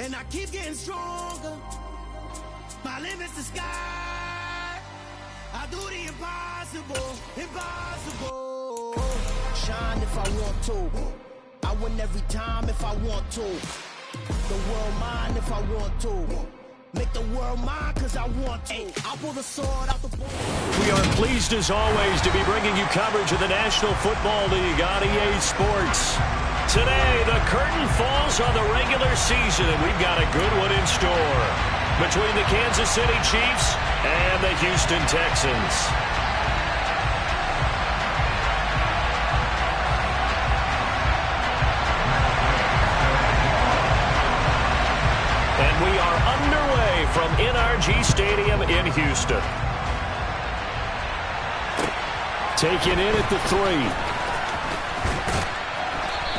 and I keep getting stronger. My limit's the sky. I do the impossible, impossible. Shine if I want to. I win every time if I want to. The world mine if I want to. Make the world mine cause I want to. I pull the sword out the ball. We are pleased as always to be bringing you coverage of the National Football League on EA Sports. Today, the curtain falls on the regular season, and we've got a good one in store between the Kansas City Chiefs and the Houston Texans. And we are underway from NRG Stadium in Houston. Taken in at the 3.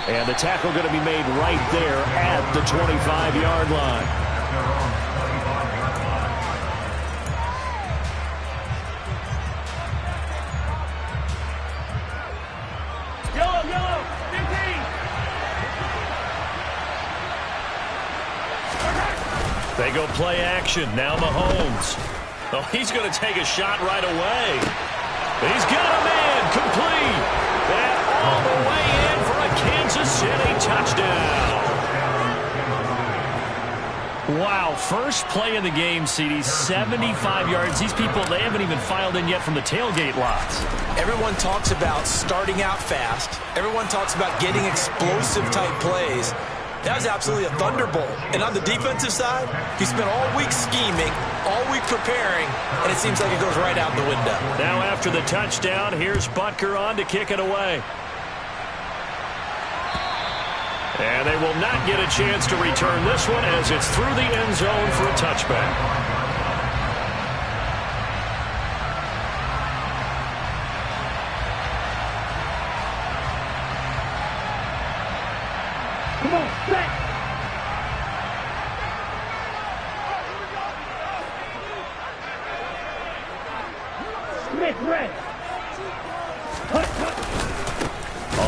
And the tackle going to be made right there at the 25-yard line. Yellow, 15. They go play action. Now Mahomes. Oh, he's going to take a shot right away. He's got a man complete. And all the way in for a Kansas City touchdown. Wow, first play in the game, CD, 75 yards. These people, they haven't even filed in yet from the tailgate lots. Everyone talks about starting out fast. Everyone talks about getting explosive-type plays. That was absolutely a thunderbolt. And on the defensive side, he spent all week scheming, all week preparing, and it seems like it goes right out the window. Now after the touchdown, here's Butker on to kick it away. And they will not get a chance to return this one as it's through the end zone for a touchback. Come on, set. Smith, red.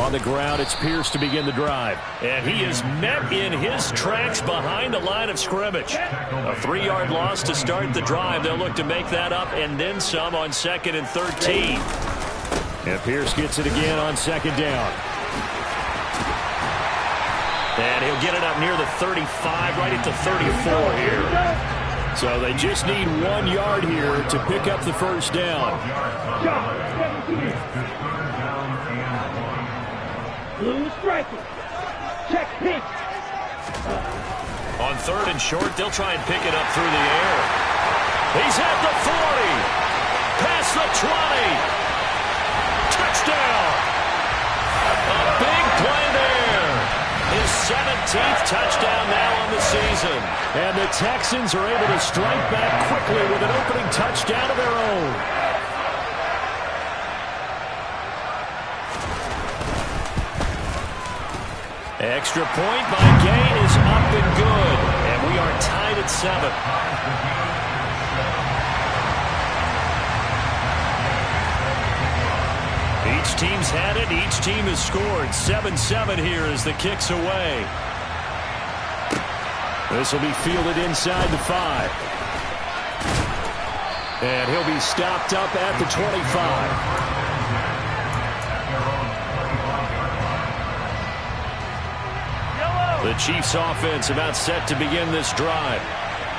On the ground, it's Pierce to begin the drive. And he is met in his tracks behind the line of scrimmage. A 3-yard loss to start the drive. They'll look to make that up and then some on 2nd and 13. And Pierce gets it again on 2nd down. And he'll get it up near the 35, right at the 34 here. So they just need 1 yard here to pick up the first down. Blue striker. Check pitch. On 3rd and short, they'll try and pick it up through the air. He's at the 40. Past the 20. Touchdown. A big play there. His 17th touchdown now on the season. And the Texans are able to strike back quickly with an opening touchdown of their own. Extra point by Gay is up and good. And we are tied at 7. Each team's had it. Each team has scored. 7-7 here as the kick's away. This will be fielded inside the 5. And he'll be stopped up at the 25. The Chiefs offense about set to begin this drive.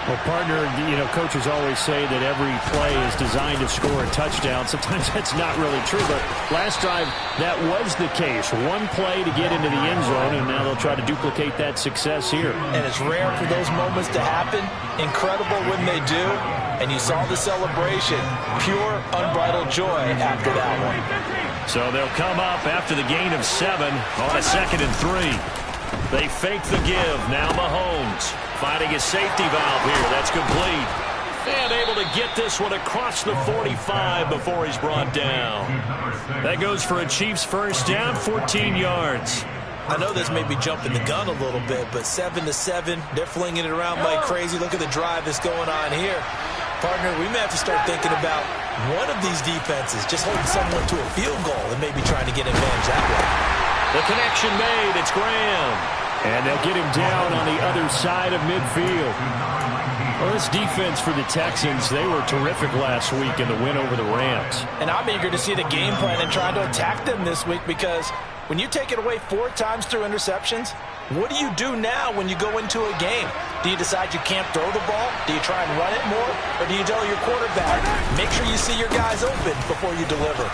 Well, partner, coaches always say that every play is designed to score a touchdown. Sometimes that's not really true, but last drive, that was the case. 1 play to get into the end zone, and now they'll try to duplicate that success here. And it's rare for those moments to happen. Incredible when they do. And you saw the celebration. Pure, unbridled joy after that one. So they'll come up after the gain of 7 on a 2nd and 3. They fake the give. Now Mahomes finding his safety valve here. That's complete. And able to get this one across the 45 before he's brought down. That goes for a Chiefs first down, 14 yards. I know this may be jumping the gun a little bit, but 7-7, they're flinging it around like crazy. Look at the drive that's going on here. Partner, we may have to start thinking about one of these defenses just holding someone to a field goal and maybe trying to get advantage that way. The connection made. It's Graham. And they'll get him down on the other side of midfield. Well, this defense for the Texans, they were terrific last week in the win over the Rams. And I'm eager to see the game plan and try to attack them this week, because when you take it away 4 times through interceptions, what do you do now when you go into a game? Do you decide you can't throw the ball? Do you try and run it more? Or do you tell your quarterback, make sure you see your guys open before you deliver?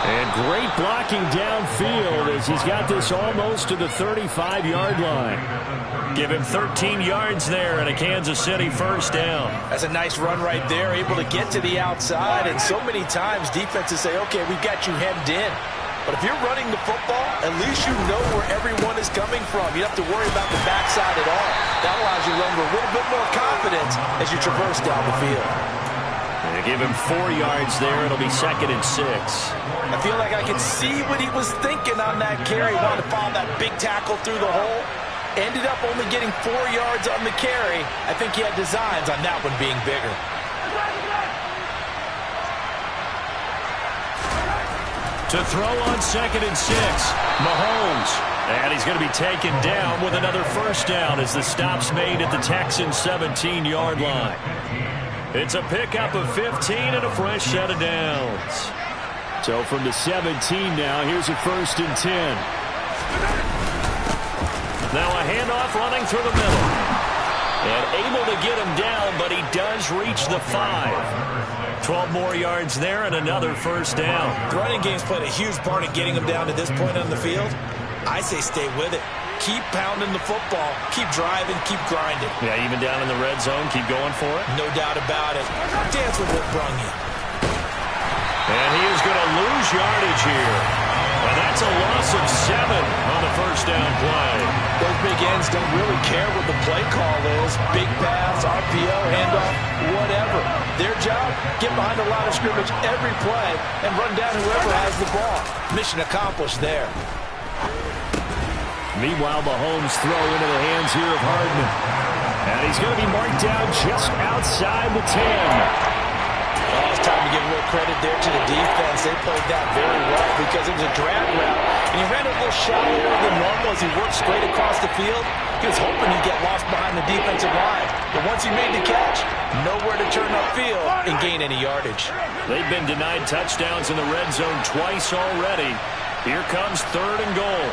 And great blocking downfield as he's got this almost to the 35-yard line. Give him 13 yards there and a Kansas City first down. That's a nice run right there, able to get to the outside. And so many times defenses say, okay, we've got you hemmed in. But if you're running the football, at least you know where everyone is coming from. You don't have to worry about the backside at all. That allows you to run with a little bit more confidence as you traverse down the field. They give him 4 yards there. It'll be 2nd and 6. I feel like I can see what he was thinking on that carry. Wanted to follow that big tackle through the hole. Ended up only getting 4 yards on the carry. I think he had designs on that one being bigger. To throw on 2nd and 6, Mahomes. And he's going to be taken down with another first down as the stop's made at the Texans' 17-yard line. It's a pickup of 15 and a fresh set of downs. So from the 17 now, here's a 1st and 10. Now a handoff running through the middle. And able to get him down, but he does reach the 5. 12 more yards there and another first down. The running game's played a huge part in getting him down to this point on the field. I say stay with it. Keep pounding the football. Keep driving. Keep grinding. Yeah, even down in the red zone, keep going for it. No doubt about it. Dance with what brung you. And he is going to lose yardage here. And that's a loss of 7 on the first down play. Those big ends don't really care what the play call is. Big pass, RPO, handoff, whatever. Their job, get behind the line of scrimmage every play and run down whoever has the ball. Mission accomplished there. Meanwhile, Mahomes throw into the hands here of Hardman. And he's going to be marked down just outside the 10. Oh, it's time to give a little credit there to the defense. They played that very well because it was a drag route. And he ran a little shallower than normal as he worked straight across the field. He was hoping he'd get lost behind the defensive line. But once he made the catch, nowhere to turn upfield and gain any yardage. They've been denied touchdowns in the red zone twice already. Here comes 3rd and goal.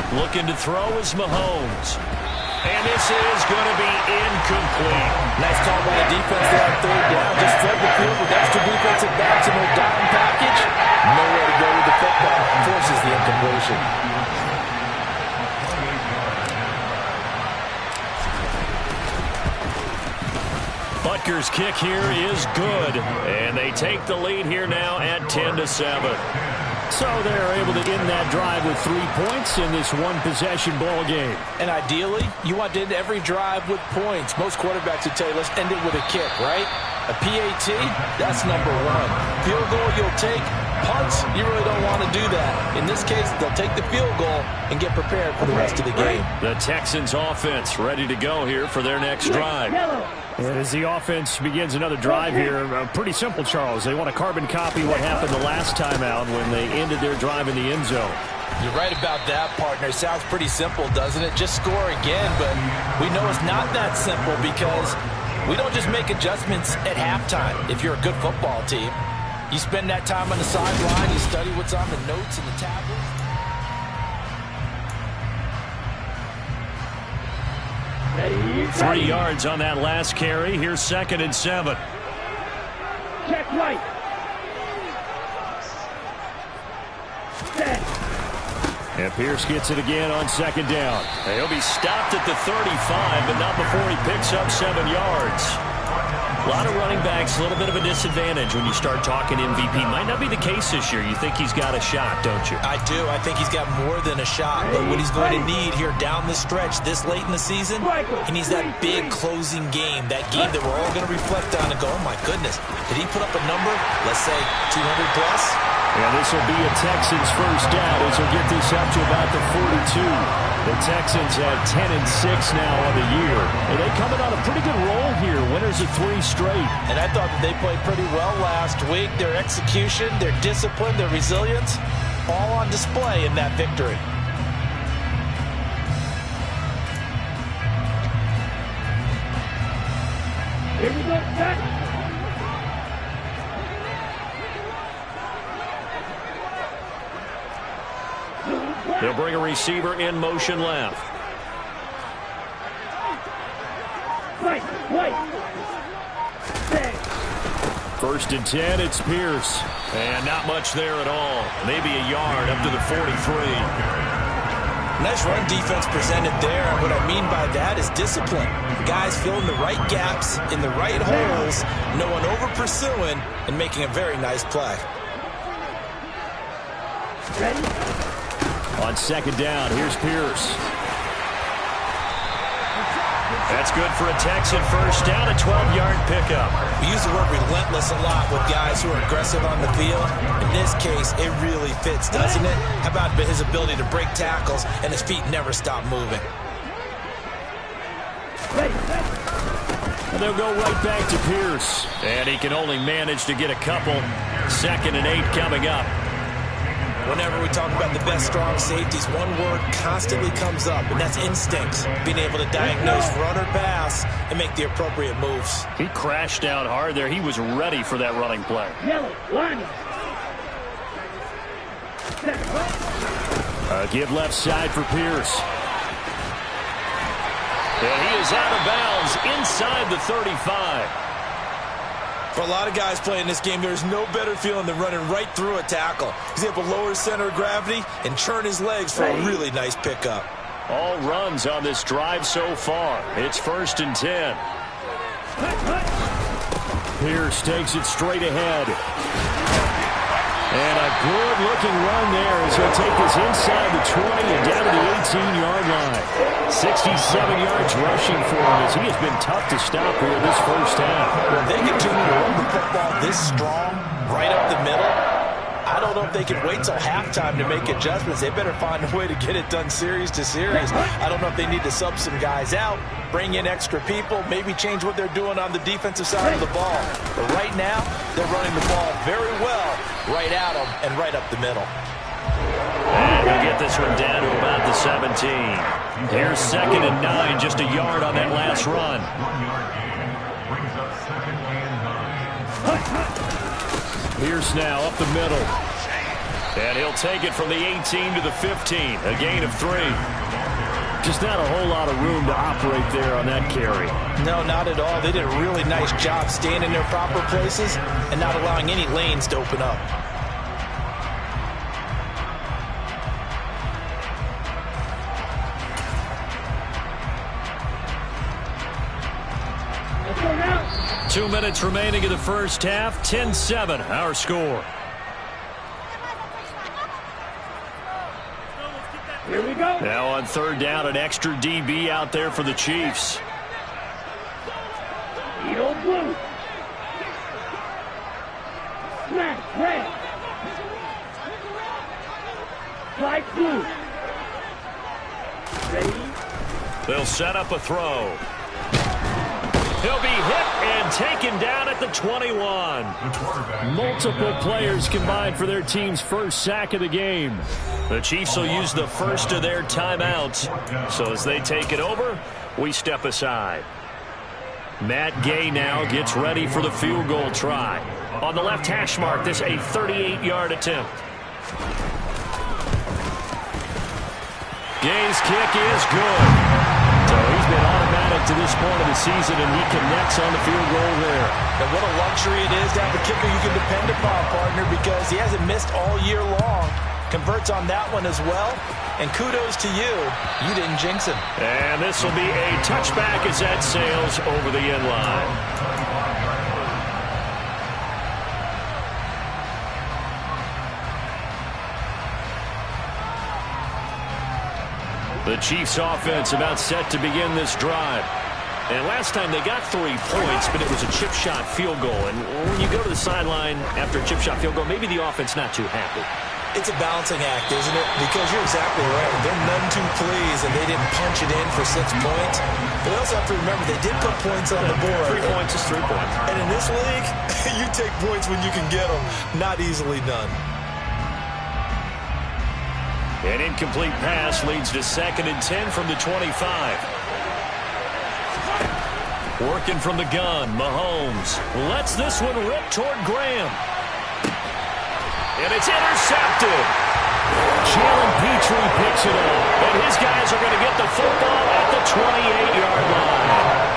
Looking to throw is Mahomes. And this is going to be incomplete. Nice call by the defense there on 3rd down. Just flood the field with extra defensive backs and their dime package. Nowhere to go with the football. Forces the incompletion. Butker's kick here is good. And they take the lead here now at 10-7. So they're able to end that drive with 3 points in this one-possession ball game. And ideally, you want to end every drive with points. Most quarterbacks would tell you, let's end it with a kick, right? A PAT, that's number 1. Field goal you'll take. Punts, you really don't want to do that. In this case, they'll take the field goal and get prepared for the rest of the game. The Texans offense ready to go here for their next drive. As the offense begins another drive here, pretty simple, Charles. They want to carbon copy what happened the last time out when they ended their drive in the end zone. You're right about that, partner. Sounds pretty simple, doesn't it? Just score again, but we know it's not that simple because we don't just make adjustments at halftime if you're a good football team. You spend that time on the sideline, you study what's on the notes and the tablet. 3 yards on that last carry. Here's 2nd and 7. Check right. Set. And Pierce gets it again on 2nd down. He'll be stopped at the 35, but not before he picks up 7 yards. A lot of running backs, a little bit of a disadvantage when you start talking MVP. Might not be the case this year. You think he's got a shot, don't you? I do. I think he's got more than a shot. But what he's going to need here down the stretch this late in the season, he needs that big closing game, that game that we're all going to reflect on and go, oh, my goodness, did he put up a number, let's say 200 plus? Yeah, this will be a Texans first down as he'll get this up to about the 42. The Texans at 10-6 now on the year. And they coming on a pretty good roll here. Winners of 3 straight. And I thought that they played pretty well last week. Their execution, their discipline, their resilience, all on display in that victory. Here we go, set. They'll bring a receiver in motion left. Right. First and 10, it's Pierce. And not much there at all. Maybe a yard up to the 43. Nice run defense presented there. And what I mean by that is discipline. Guys filling the right gaps in the right holes, no one over pursuing, and making a very nice play. Ready? On second down, here's Pierce. That's good for a Texan first down, a 12-yard pickup. We use the word relentless a lot with guys who are aggressive on the field. In this case, it really fits, doesn't it? How about his ability to break tackles and his feet never stop moving? And they'll go right back to Pierce. And he can only manage to get a couple. 2nd and 8 coming up. Whenever we talk about the best strong safeties, one word constantly comes up, and that's instinct. Being able to diagnose run or pass and make the appropriate moves. He crashed out hard there. He was ready for that running play. Yellow, line. Give left side for Pierce. And he is out of bounds inside the 35. For a lot of guys playing this game, there's no better feeling than running right through a tackle. He's able to lower his center of gravity and churn his legs for a really nice pickup. All runs on this drive so far. It's 1st and 10. Pierce takes it straight ahead. And a good-looking run there as he'll take this inside the 20 and down to the 18-yard line. 67 yards rushing for him as he has been tough to stop here this first half. When they continue to run the football this strong, right up the middle, I don't know if they can wait till halftime to make adjustments. They better find a way to get it done series to series. I don't know if they need to sub some guys out, bring in extra people, maybe change what they're doing on the defensive side of the ball. But right now, they're running the ball very well right at them and right up the middle. And he'll get this one down to about the 17. Here's 2nd and 9, just a yard on that last run. Pierce now up the middle. And he'll take it from the 18 to the 15, a gain of 3. Just not a whole lot of room to operate there on that carry. No, not at all. They did a really nice job staying in their proper places and not allowing any lanes to open up. Let's go now. 2 minutes remaining in the first half. 10-7, our score. Here we go. Now on 3rd down, an extra DB out there for the Chiefs. Eagle blue. Smash red. Light blue. Ready? They'll set up a throw. He'll be hit and taken down at the 21. Multiple players combined for their team's first sack of the game. The Chiefs will use the first of their timeouts. So as they take it over, we step aside. Matt Gay now gets ready for the field goal try. On the left hash mark, this a 38-yard attempt. Gay's kick is good. So he's been automatic to this point of the season, and he connects on the field goal there. And what a luxury it is to have a kicker you can depend upon, partner, because he hasn't missed all year long. Converts on that one as well. And kudos to you. You didn't jinx him. And this will be a touchback as that sails over the end line. The Chiefs offense about set to begin this drive. And last time they got 3 points, but it was a chip shot field goal. And when you go to the sideline after a chip shot field goal, maybe the offense not too happy. It's a balancing act, isn't it? Because you're exactly right. They're none too pleased, and they didn't punch it in for 6 points. But they also have to remember they did put points on the board. 3 points is 3 points. And in this league, you take points when you can get them. Not easily done. An incomplete pass leads to 2nd and 10 from the 25. Working from the gun, Mahomes lets this one rip toward Graham. And it's intercepted. Jalen Petrie picks it up. And his guys are going to get the football at the 28-yard line.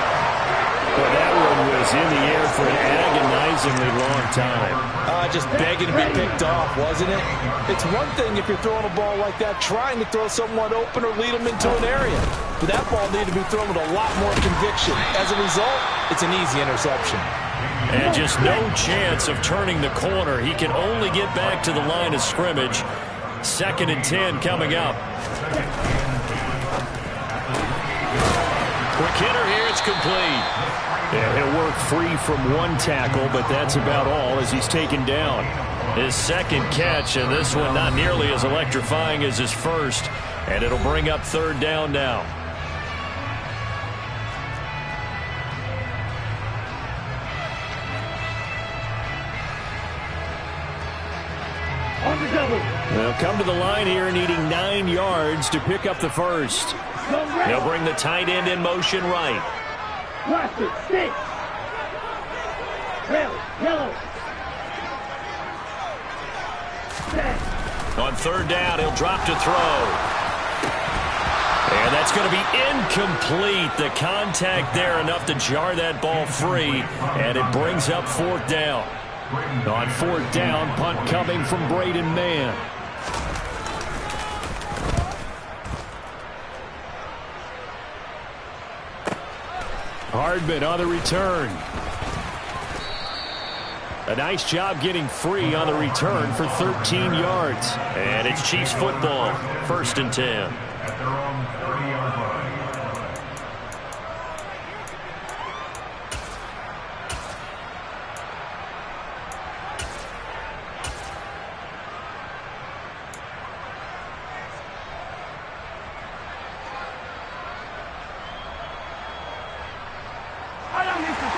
Well, that one was in the air for an agonizingly long time. Just begging to be picked off, wasn't it? It's one thing if you're throwing a ball like that, trying to throw someone open or lead them into an area. But that ball needed to be thrown with a lot more conviction. As a result, it's an easy interception. And just no chance of turning the corner. He can only get back to the line of scrimmage. 2nd and 10 coming up. Quick hitter here, it's complete. Yeah, he'll work free from one tackle, but that's about all as he's taken down. His 2nd catch, and this one not nearly as electrifying as his first. And it'll bring up 3rd down now. On the double. They'll come to the line here needing 9 yards to pick up the first. Go red. They'll bring the tight end in motion right. Plastic, stick. Red, yellow. Set. On 3rd down, he'll drop to throw. And that's going to be incomplete. The contact there enough to jar that ball free. And it brings up 4th down. On 4th down, punt coming from Braden Mann. Hardman on the return. A nice job getting free on the return for 13 yards. And it's Chiefs football. 1st and 10.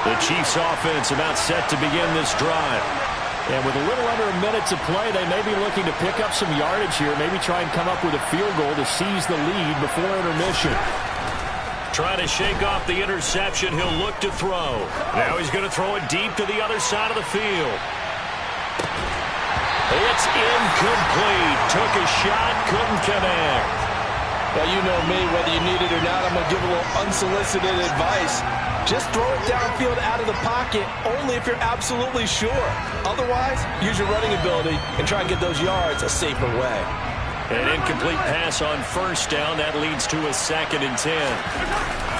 The Chiefs offense about set to begin this drive. And with a little under a minute to play, they may be looking to pick up some yardage here, maybe try and come up with a field goal to seize the lead before intermission. Trying to shake off the interception. He'll look to throw. Now he's going to throw it deep to the other side of the field. It's incomplete. Took a shot, couldn't connect. Now, you know me, whether you need it or not, I'm going to give a little unsolicited advice. Just throw it downfield out of the pocket only if you're absolutely sure. Otherwise, use your running ability and try and get those yards a safer way. An incomplete pass on 1st down. That leads to a 2nd and 10.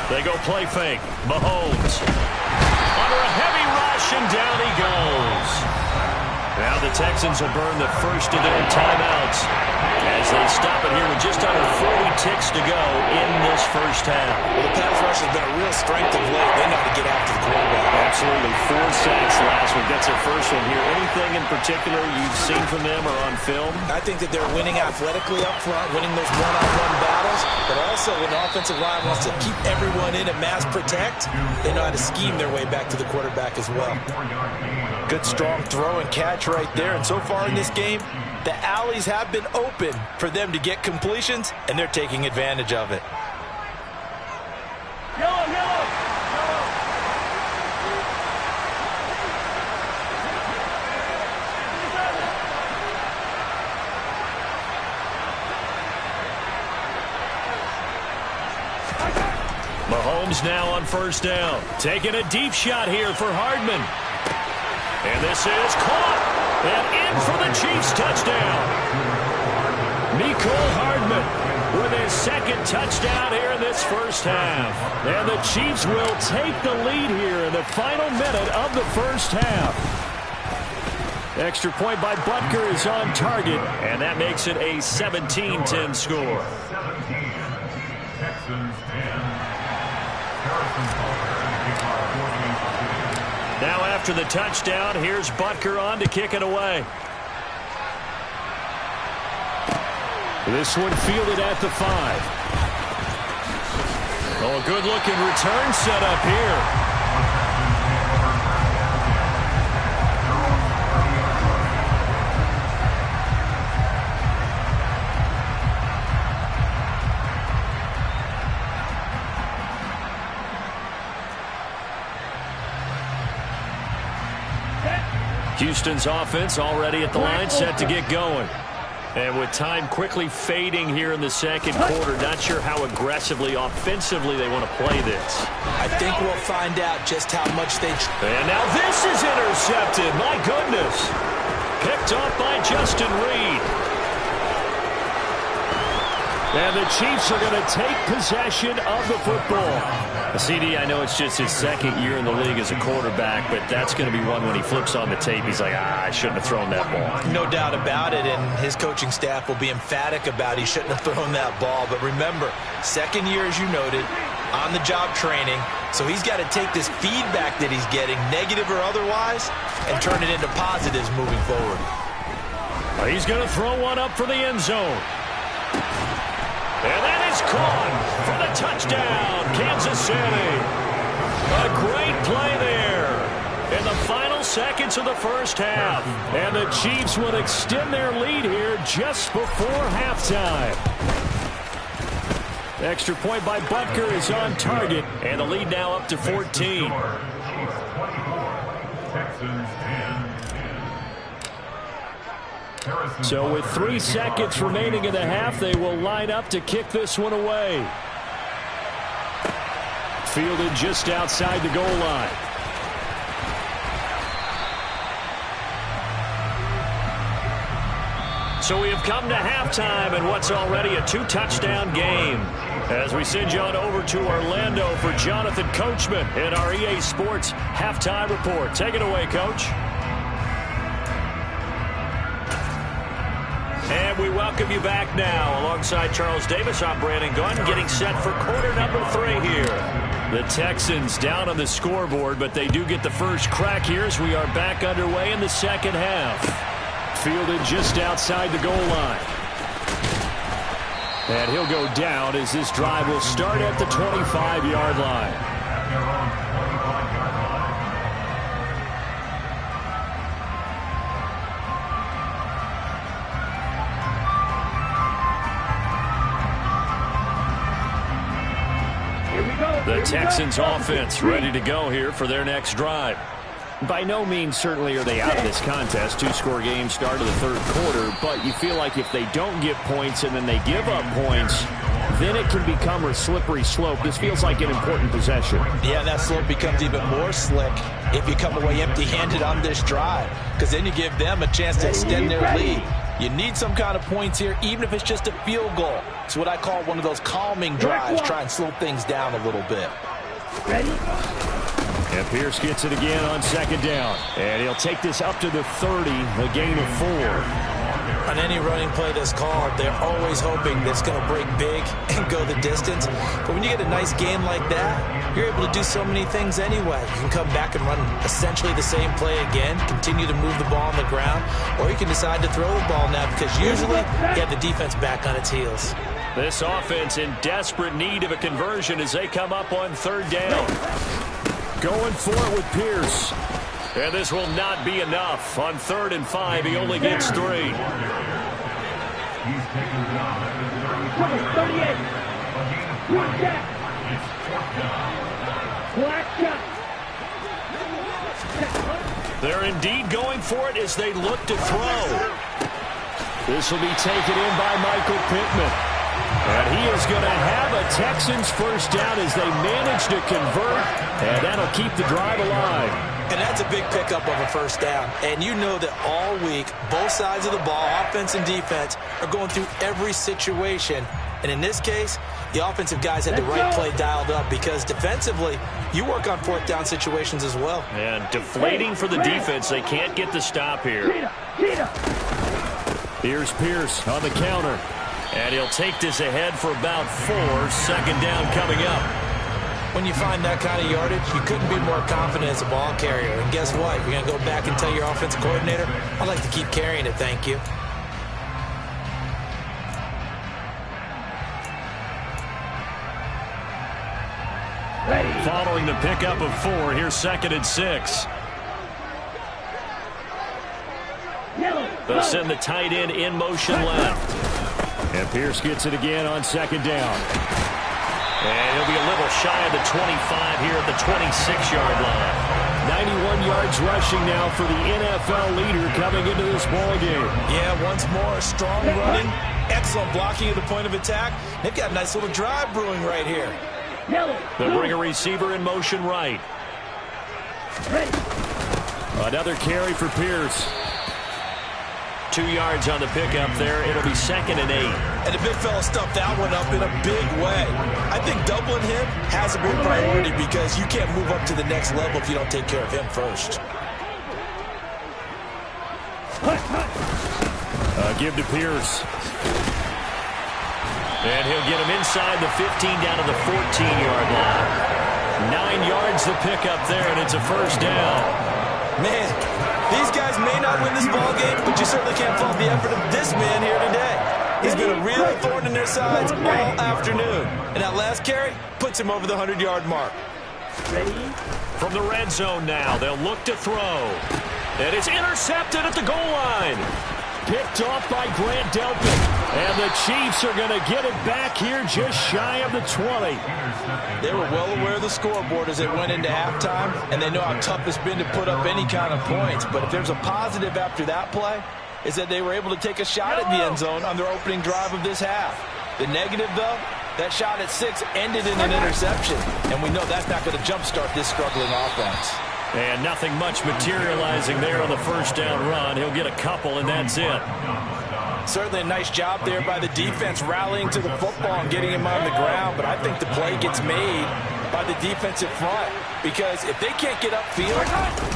They go play fake. Mahomes under a heavy rush, and down he goes. Now the Texans will burn the first of their timeouts as they stop it here with just under 40 ticks to go in this first half. Well, the pass rush has been a real strength of late. They know how to get after the quarterback. Absolutely. 4 sacks last week. That's their first one here. Anything in particular you've seen from them or on film? I think that they're winning athletically up front, winning those one-on-one battles, but also when the offensive line wants to keep everyone in and mass protect, they know how to scheme their way back to the quarterback as well. Good, strong throw and catch right there. And so far in this game, the alleys have been open for them to get completions, and they're taking advantage of it. Yellow, yellow. Mahomes now on 1st down. Taking a deep shot here for Hardman. And this is caught. And in for the Chiefs touchdown. Mecole Hardman with his 2nd touchdown here in this first half. And the Chiefs will take the lead here in the final minute of the first half. Extra point by Butker is on target. And that makes it a 17-10 score. Now after the touchdown, here's Butker on to kick it away. This one fielded at the 5. Oh, a good-looking return set up here. Houston's offense already at the line, set to get going. And with time quickly fading here in the second quarter, not sure how aggressively, offensively they want to play this. I think we'll find out just how much they... And now this is intercepted. My goodness. Picked off by Justin Reed. And the Chiefs are going to take possession of the football. CD, I know it's just his second year in the league as a quarterback, but that's going to be one when he flips on the tape, he's like, I shouldn't have thrown that ball. No doubt about it, and his coaching staff will be emphatic about he shouldn't have thrown that ball. But remember, second year, as you noted, on-the-job training, so he's got to take this feedback that he's getting, negative or otherwise, and turn it into positives moving forward. He's going to throw one up for the end zone. And that is caught for the touchdown, Kansas City. A great play there in the final seconds of the first half. And the Chiefs will extend their lead here just before halftime. Extra point by Butker is on target. And the lead now up to 14. So with 3 seconds remaining in the half, they will line up to kick this one away. Fielded just outside the goal line. So we have come to halftime in what's already a 2-touchdown game. As we send you on over to Orlando for Jonathan Coachman in our EA Sports Halftime Report. Take it away, Coach. And we welcome you back now. Alongside Charles Davis, I'm Brandon Gunn, getting set for quarter number 3 here. The Texans down on the scoreboard, but they do get the first crack here as we are back underway in the second half. Fielded just outside the goal line. And he'll go down as this drive will start at the 25-yard line. The Texans offense ready to go here for their next drive. By no means certainly are they out of this contest. 2-score game start of the third quarter, but you feel like if they don't get points and then they give up points, then it can become a slippery slope. This feels like an important possession. Yeah, that slope becomes even more slick if you come away empty-handed on this drive, because then you give them a chance to extend their lead. You need some kind of points here, even if it's just a field goal. It's what I call one of those calming drives. Try and slow things down a little bit. Ready? And Pierce gets it again on second down. And he'll take this up to the 30, a gain of 4. On any running play that's called, they're always hoping that it's going to break big and go the distance. But when you get a nice gain like that, you're able to do so many things anyway. You can come back and run essentially the same play again, continue to move the ball on the ground, or you can decide to throw the ball now because usually you have the defense back on its heels. This offense in desperate need of a conversion as they come up on third down. Going for it with Pierce. And this will not be enough. On 3rd and 5, he only gets 3. 38. One check. Black shot. They're indeed going for it as they look to throw. This will be taken in by Michael Pittman. And he is going to have a Texans first down as they manage to convert, and that'll keep the drive alive. And that's a big pickup of a first down. And you know that all week, both sides of the ball, offense and defense, are going through every situation. And in this case, the offensive guys had the right play dialed up because defensively, you work on 4th down situations as well. And deflating for the defense. They can't get the stop here. Here's Pierce on the counter. And he'll take this ahead for about 4. Second down coming up. When you find that kind of yardage, you couldn't be more confident as a ball carrier. And guess what? You're going to go back and tell your offensive coordinator, I'd like to keep carrying it, thank you. Following the pickup of 4, here's 2nd and 6. They'll send the tight end in motion left. And Pierce gets it again on 2nd down. And he'll be a little shy of the 25 here at the 26-yard line. 91 yards rushing now for the NFL leader coming into this ball game. Yeah, once more, strong running, excellent blocking at the point of attack. They've got a nice little drive brewing right here. They'll bring a receiver in motion right. Another carry for Pierce. 2 yards on the pickup there. It'll be 2nd and 8. And the big fella stuffed that one up in a big way. I think doubling him has a big priority because you can't move up to the next level if you don't take care of him first. Give to Pierce. And he'll get him inside the 15 down to the 14-yard line. 9 yards the pickup there, and it's a first down. Man, these guys may not win this ball game, but you certainly can't fault the effort of this man here today. He's been a real thorn in their sides all afternoon. And that last carry puts him over the 100-yard mark. From the red zone now, they'll look to throw. And it's intercepted at the goal line. Picked off by Grant Delpit. And the Chiefs are going to get it back here just shy of the 20. They were well aware of the scoreboard as it went into halftime, and they know how tough it's been to put up any kind of points. But if there's a positive after that play, is that they were able to take a shot at the end zone on their opening drive of this half. The negative, though, that shot at 6 ended in an interception, and we know that's not going to jumpstart this struggling offense. And nothing much materializing there on the first down run. He'll get a couple, and that's it. Certainly a nice job there by the defense rallying to the football and getting him on the ground, but I think the play gets made by the defensive front because if they can't get upfield,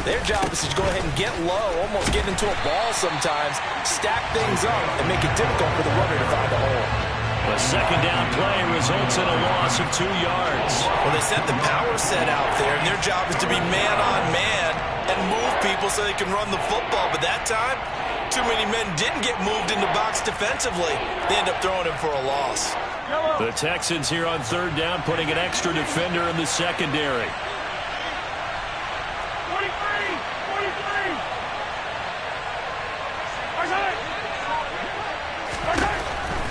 their job is to go ahead and get low, almost get into a ball sometimes, stack things up, and make it difficult for the runner to find a hole. A second down play results in a loss of 2 yards. Well, they sent the power set out there, and their job is to be man-on-man and move people so they can run the football. But that time, too many men didn't get moved in the box defensively. They end up throwing him for a loss. The Texans here on 3rd down putting an extra defender in the secondary. 43!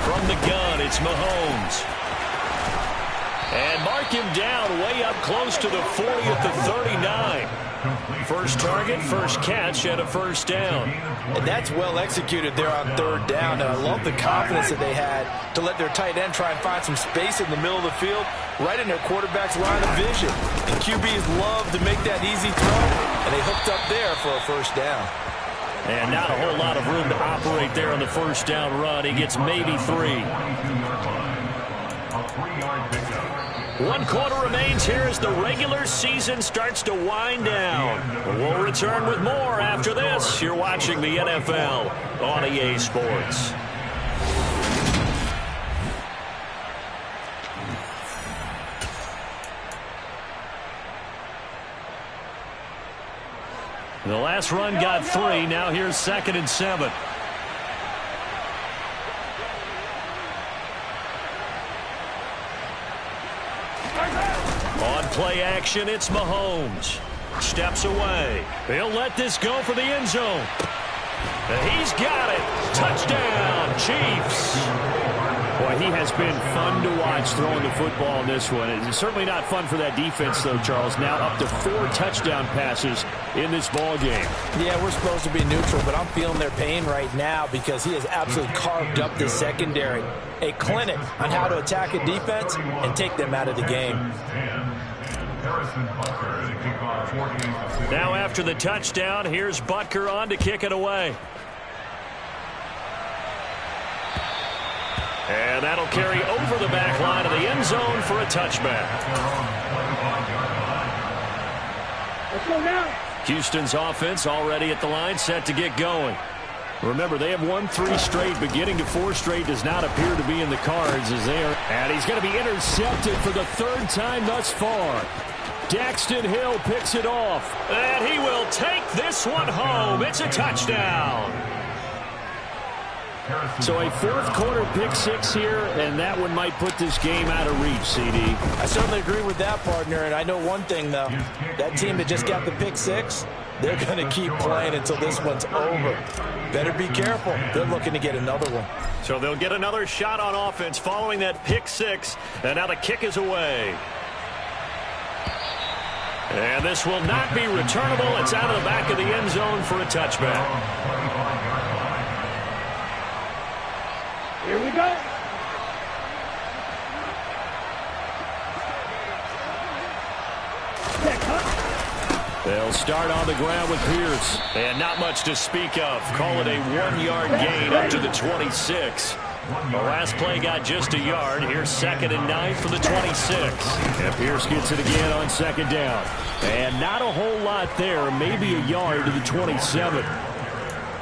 From the gun, it's Mahomes. And mark him down way up close to the 40 at the 39. First target, first catch, and a first down. And that's well executed there on 3rd down. And I love the confidence that they had to let their tight end try and find some space in the middle of the field, right in their quarterback's line of vision. And QBs love to make that easy throw, and they hooked up there for a first down. And not a whole lot of room to operate there on the first down run. He gets maybe 3. 1 quarter remains here as the regular season starts to wind down. We'll return with more after this. You're watching the NFL on EA Sports. The last run got 3. Now here's 2nd and 7. On play action, it's Mahomes. Steps away. He'll let this go for the end zone. He's got it. Touchdown, Chiefs. Boy, he has been fun to watch throwing the football in this one. It's certainly not fun for that defense, though, Charles. Now up to 4 touchdown passes in this ball game. Yeah, we're supposed to be neutral, but I'm feeling their pain right now because he has absolutely carved up the secondary. A clinic on how to attack a defense and take them out of the game. Now after the touchdown, here's Butker on to kick it away. And that'll carry over the back line of the end zone for a touchback. Let's go now. Houston's offense already at the line, set to get going. Remember, they have won 3 straight, but getting to 4 straight does not appear to be in the cards as they are. And he's going to be intercepted for the 3rd time thus far. Daxton Hill picks it off. And he will take this one home. It's a touchdown. So a 4th quarter pick 6 here, and that one might put this game out of reach, CD. I certainly agree with that, partner. And I know one thing, though. That team that just got the pick 6, they're going to keep playing until this one's over. Better be careful. They're looking to get another one. So they'll get another shot on offense following that pick 6, and now the kick is away. And this will not be returnable. It's out of the back of the end zone for a touchback. Here we go. They'll start on the ground with Pierce. And not much to speak of. Call it a 1-yard gain up to the 26. The last play got just a yard. Here's 2nd and 9 for the 26. And Pierce gets it again on 2nd down. And not a whole lot there. Maybe a yard to the 27.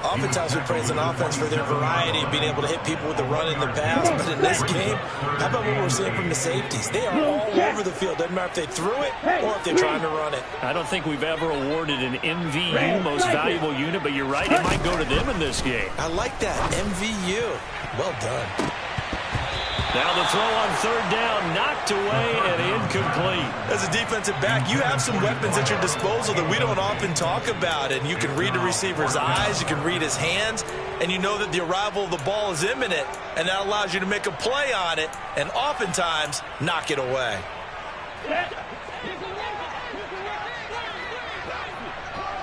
Oftentimes we praise an offense for their variety of being able to hit people with the run and the pass. But in this game, how about what we're seeing from the safeties? They are all over the field. Doesn't matter if they threw it or if they're trying to run it. I don't think we've ever awarded an MVU, most valuable unit, but you're right, it might go to them in this game. I like that, MVU. Well done. Now the throw on 3rd down, knocked away and incomplete. As a defensive back, you have some weapons at your disposal that we don't often talk about. And you can read the receiver's eyes, you can read his hands, and you know that the arrival of the ball is imminent. And that allows you to make a play on it and oftentimes knock it away.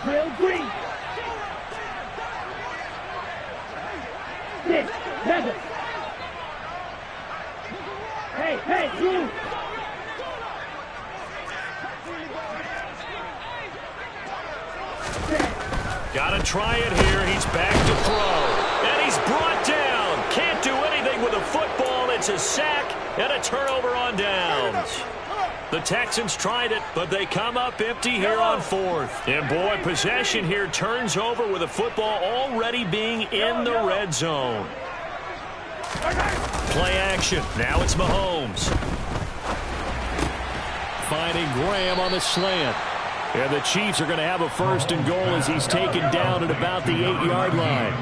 Real green. 6, 7. Hey, you! Got to try it here. He's back to throw. And he's brought down. Can't do anything with a football. It's a sack and a turnover on downs. The Texans tried it, but they come up empty here on 4th. And boy, possession here turns over with a football already being in the red zone. Play action. Now it's Mahomes. Finding Graham on the slant. And the Chiefs are going to have a 1st and goal as he's taken down at about the 8-yard line.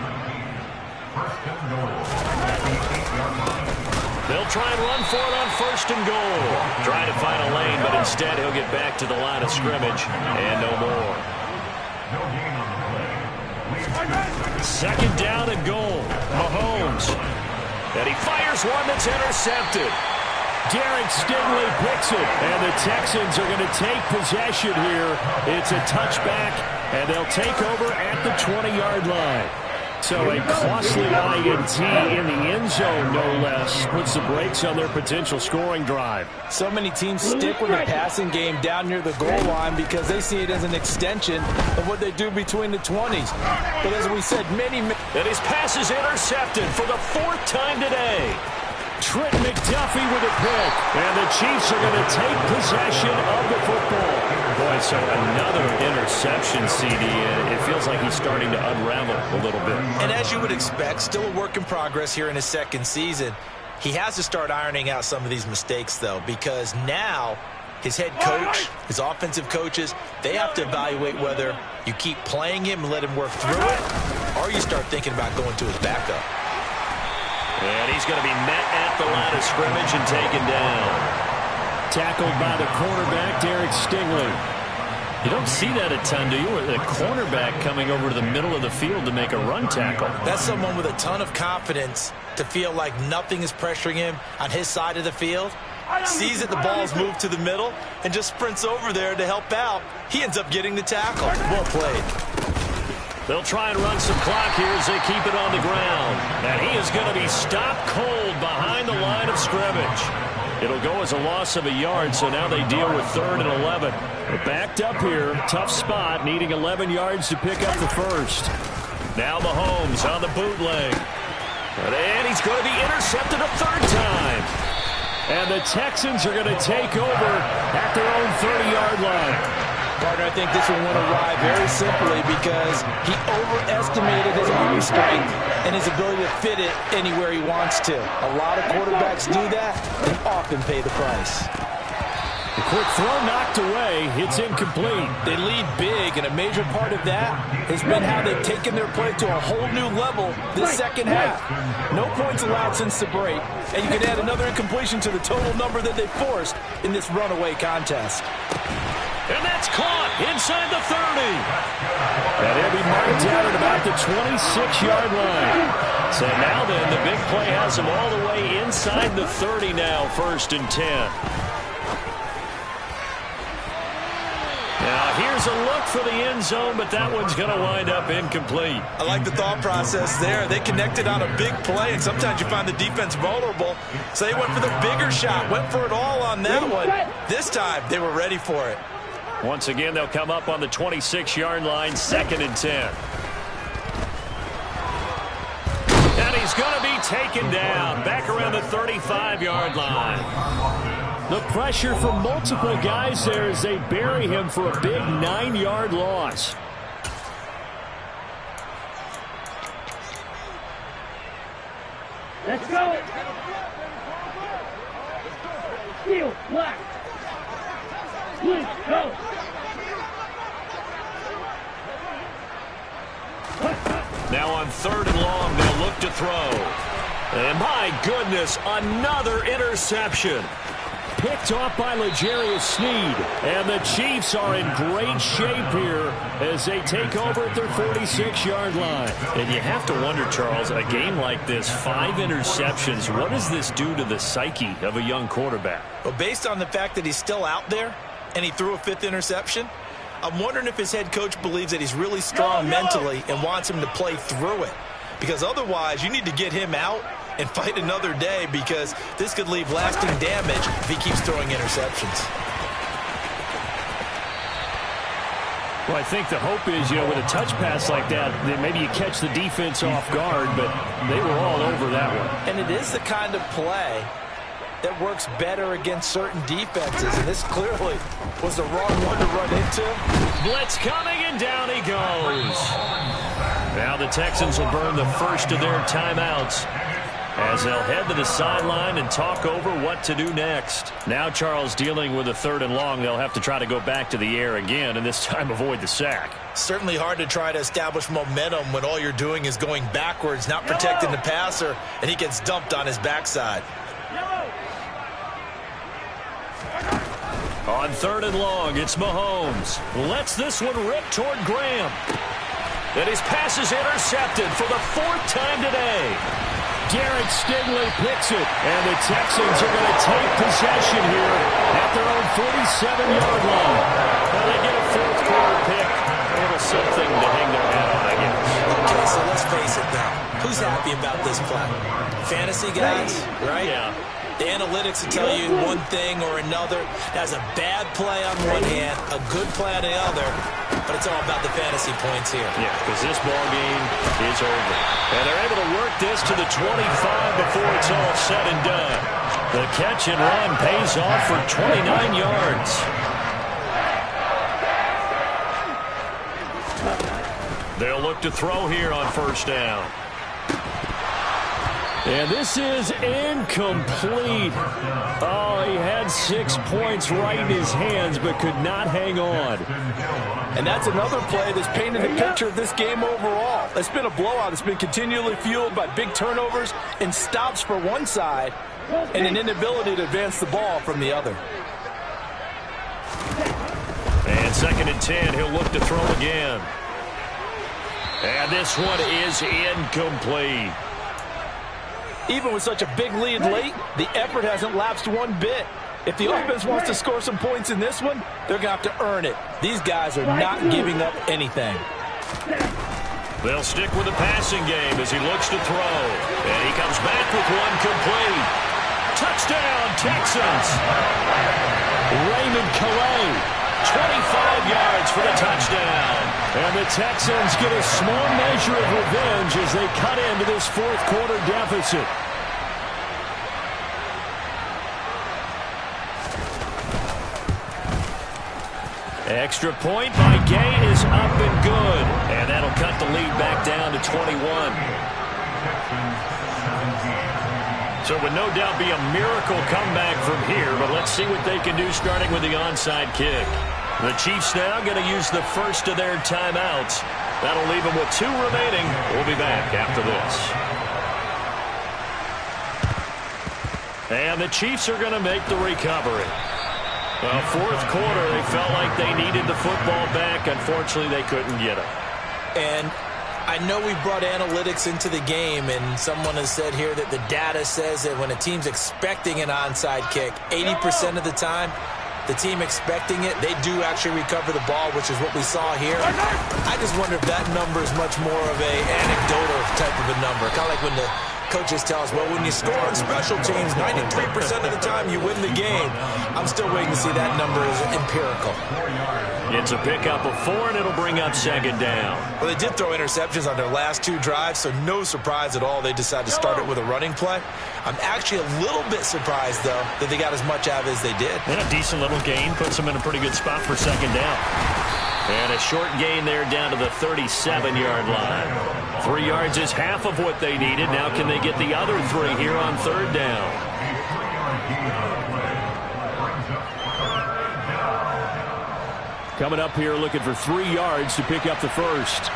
They'll try and run for it on 1st and goal. Trying to find a lane, but instead he'll get back to the line of scrimmage and no more. 2nd down and goal. Mahomes. And he fires one that's intercepted. Derek Stingley picks it, and the Texans are going to take possession here. It's a touchback, and they'll take over at the 20-yard line. So a costly INT in the end zone, no less, puts the brakes on their potential scoring drive. So many teams stick with the passing game down near the goal line because they see it as an extension of what they do between the 20s. But as we said, And his pass is intercepted for the 4th time today. Trent McDuffie with a pick. And the Chiefs are going to take possession of the football. Boy, so another interception, CD. It feels like he's starting to unravel a little bit. And as you would expect, still a work in progress here in his 2nd season. He has to start ironing out some of these mistakes, though, because now his head coach, his offensive coaches, they have to evaluate whether you keep playing him and let him work through it, or you start thinking about going to his backup. And he's going to be met at the line of scrimmage and taken down. Tackled by the cornerback, Derek Stingley. You don't see that a ton, do you? The cornerback coming over to the middle of the field to make a run tackle. That's someone with a ton of confidence to feel like nothing is pressuring him on his side of the field. Sees that the ball's moved to the middle and just sprints over there to help out. He ends up getting the tackle. Well played. They'll try and run some clock here as they keep it on the ground. And he is going to be stopped cold behind the line of scrimmage. It'll go as a loss of a yard, so now they deal with 3rd and 11. They're backed up here. Tough spot, needing 11 yards to pick up the 1st. Now Mahomes on the bootleg. And he's going to be intercepted a 3rd time. And the Texans are going to take over at their own 30-yard line. Partner, I think this one went awry very simply because he overestimated his arm strength and his ability to fit it anywhere he wants to. A lot of quarterbacks do that and often pay the price. The quick throw knocked away. It's incomplete. They lead big, and a major part of that has been how they've taken their play to a whole new level this second half. No points allowed since the break, and you can add another incompletion to the total number that they forced in this runaway contest. And that's caught inside the 30. That he'll be marked out at about the 26-yard line. So now then, the big play has him all the way inside the 30 now, 1st and 10. Now, here's a look for the end zone, but that one's going to wind up incomplete. I like the thought process there. They connected on a big play, and sometimes you find the defense vulnerable. So they went for the bigger shot, went for it all on that one. This time, they were ready for it. Once again, they'll come up on the 26-yard line, 2nd and 10. And he's going to be taken down, back around the 35-yard line. The pressure from multiple guys there as they bury him for a big 9-yard loss. Let's go. Steel, black. Blue, go. Now on 3rd and long, they'll look to throw. And my goodness, another interception. Picked off by L'Jarius Sneed. And the Chiefs are in great shape here as they take over at their 46-yard line. And you have to wonder, Charles, a game like this, 5 interceptions, what does this do to the psyche of a young quarterback? Well, based on the fact that he's still out there and he threw a 5th interception, I'm wondering if his head coach believes that he's really strong mentally and wants him to play through it. Because otherwise, you need to get him out and fight another day, because this could leave lasting damage if he keeps throwing interceptions. Well, I think the hope is, with a touch pass like that maybe you catch the defense off guard, but they were all over that one. And it is the kind of play that works better against certain defenses, and this clearly was the wrong one to run into. Blitz coming, and down he goes. Now the Texans will burn the first of their timeouts as they'll head to the sideline and talk over what to do next. Now Charles dealing with a 3rd and long. They'll have to try to go back to the air again, and this time avoid the sack. Certainly hard to try to establish momentum when all you're doing is going backwards, not protecting the passer, and he gets dumped on his backside. On 3rd and long, it's Mahomes. Lets this one rip toward Graham. And his pass is intercepted for the 4th time today. Garrett Stingley picks it, and the Texans are going to take possession here at their own 47-yard line. Now they get a 4th quarter pick. A little something to hang their hat on, I guess. Okay, so let's face it now. Who's happy about this play? Fantasy guys, right? Yeah. The analytics will tell you one thing or another. That's a bad play on one hand, a good play on the other, but it's all about the fantasy points here. Yeah, because this ball game is over. And they're able to work this to the 25 before it's all said and done. The catch and run pays off for 29 yards. They'll look to throw here on 1st down. And this is incomplete. Oh, he had 6 points right in his hands, but could not hang on. And that's another play that's painted the picture of this game overall. It's been a blowout. It's been continually fueled by big turnovers and stops for one side and an inability to advance the ball from the other. And 2nd and 10, he'll look to throw again. And this one is incomplete. Even with such a big lead late, the effort hasn't lapsed one bit. If the offense wants to score some points in this one, they're going to have to earn it. These guys are not giving up anything. They'll stick with the passing game as he looks to throw. And he comes back with one complete. Touchdown, Texans. Raymond Calais, 25 yards for the touchdown. And the Texans get a small measure of revenge as they cut into this 4th quarter deficit. Extra point by Gay is up and good. And that'll cut the lead back down to 21. So it would no doubt be a miracle comeback from here, but let's see what they can do starting with the onside kick. The Chiefs now going to use the first of their timeouts. That'll leave them with 2 remaining. We'll be back after this. And the Chiefs are going to make the recovery. Well, fourth quarter, they felt like they needed the football back. Unfortunately, they couldn't get it. And I know we brought analytics into the game, and someone has said here that the data says that when a team's expecting an onside kick, 80% of the time, the team expecting it, they do actually recover the ball, which is what we saw here. I just wonder if that number is much more of a anecdotal type of a number. Kind of like when the coaches tell us, well, when you score on special teams, 93% of the time you win the game. I'm still waiting to see that number is empirical. It's a pickup of 4, and it'll bring up second down. Well, they did throw interceptions on their last 2 drives, so no surprise at all they decided to start it with a running play. I'm actually a little bit surprised, though, that they got as much out of it as they did. And a decent little gain puts them in a pretty good spot for second down. And a short gain there down to the 37-yard line. 3 yards is half of what they needed. Now can they get the other 3 here on third down? Coming up here looking for 3 yards to pick up the first.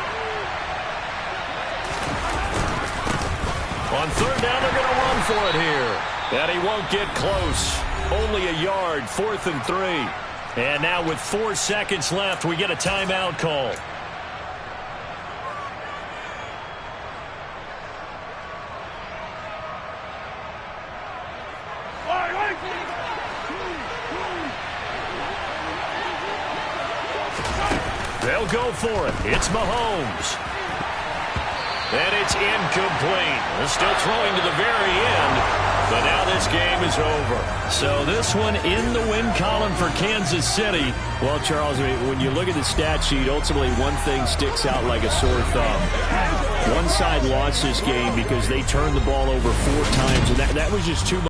On third down, they're going to run for it here. And he won't get close. Only a yard, 4th and 3. And now with 4 seconds left, we get a timeout call. They'll go for it. It's Mahomes. And it's incomplete. They're still throwing to the very end. But now this game is over. So this one in the win column for Kansas City. Well, Charles, when you look at the stat sheet, ultimately one thing sticks out like a sore thumb. One side lost this game because they turned the ball over 4 times, and that was just too much.